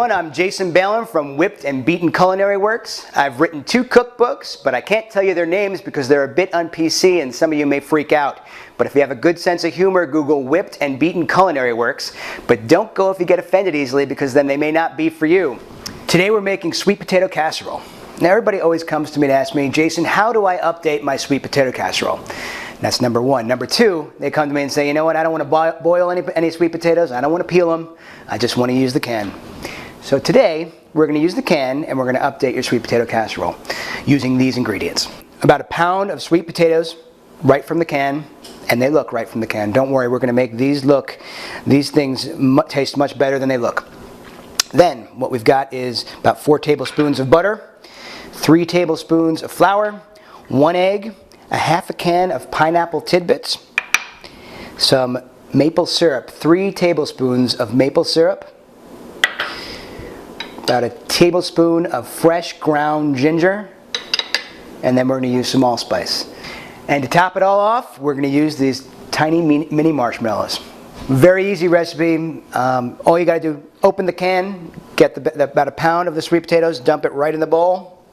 everyone, I'm Jason Balin from Whipped and Beaten Culinary Works. I've written 2 cookbooks, but I can't tell you their names because they're a bit un-PC and some of you may freak out. But if you have a good sense of humor, Google Whipped and Beaten Culinary Works. But don't go if you get offended easily, because then they may not be for you. Today we're making sweet potato casserole. Now everybody always comes to me to ask me, Jason, how do I update my sweet potato casserole? That's number one. Number two, they come to me and say, you know what, I don't want to boil any sweet potatoes. I don't want to peel them. I just want to use the can. So today, we're going to use the can and we're going to update your sweet potato casserole using these ingredients. About 1 pound of sweet potatoes right from the can, and they look right from the can. Don't worry, we're going to make these things taste much better than they look. Then, what we've got is about 4 tablespoons of butter, 3 tablespoons of flour, 1 egg, a half a can of pineapple tidbits, some maple syrup, 3 tablespoons of maple syrup, about a tablespoon of fresh ground ginger, and then we're going to use some allspice. And to top it all off, we're going to use these tiny mini marshmallows. Very easy recipe. All you got to do, open the can, get about 1 pound of the sweet potatoes, dump it right in the bowl,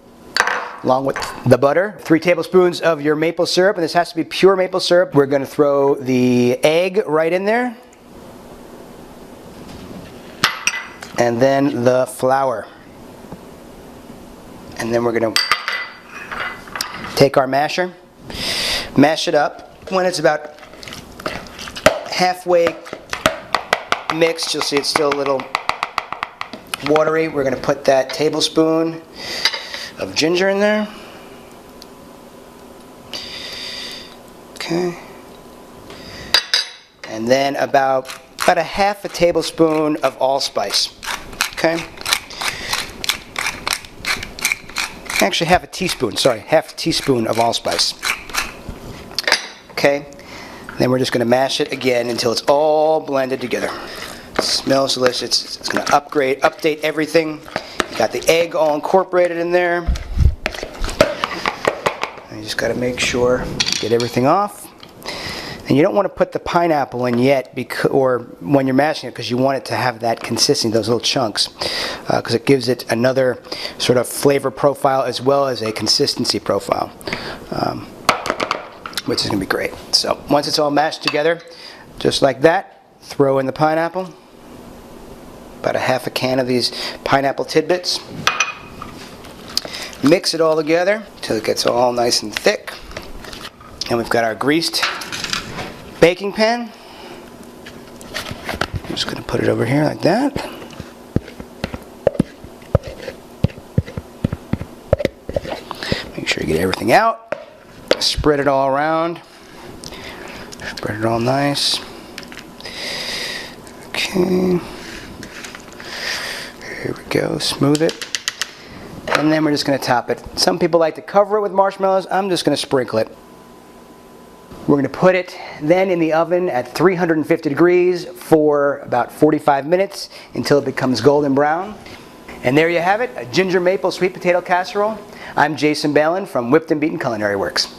along with the butter. 3 tablespoons of your maple syrup, and this has to be pure maple syrup. We're going to throw the egg right in there. And then the flour. And then we're going to take our masher, mash it up. When it's about halfway mixed, you'll see it's still a little watery. We're going to put that tablespoon of ginger in there. Okay. And then about a half a tablespoon of allspice. Okay. Actually half a teaspoon of allspice. Okay. Then we're just going to mash it again until it's all blended together. It smells delicious. It's going to update everything. Got the egg all incorporated in there. You just got to make sure, get everything off. And you don't want to put the pineapple in yet, or when you're mashing it, because you want it to have that consistency, those little chunks, because it gives it another sort of flavor profile as well as a consistency profile, which is going to be great. So once it's all mashed together, just like that, throw in the pineapple. About a half a can of these pineapple tidbits. Mix it all together until it gets all nice and thick. And we've got our greased baking pan. I'm just going to put it over here like that. Make sure you get everything out. Spread it all around. Spread it all nice. Okay. Here we go, smooth it. And then we're just going to top it. Some people like to cover it with marshmallows. I'm just going to sprinkle it. We're going to put it then in the oven at 350 degrees for about 45 minutes until it becomes golden brown. And there you have it, a ginger maple sweet potato casserole. I'm Jason Balin from Whipped and Beaten Culinary Works.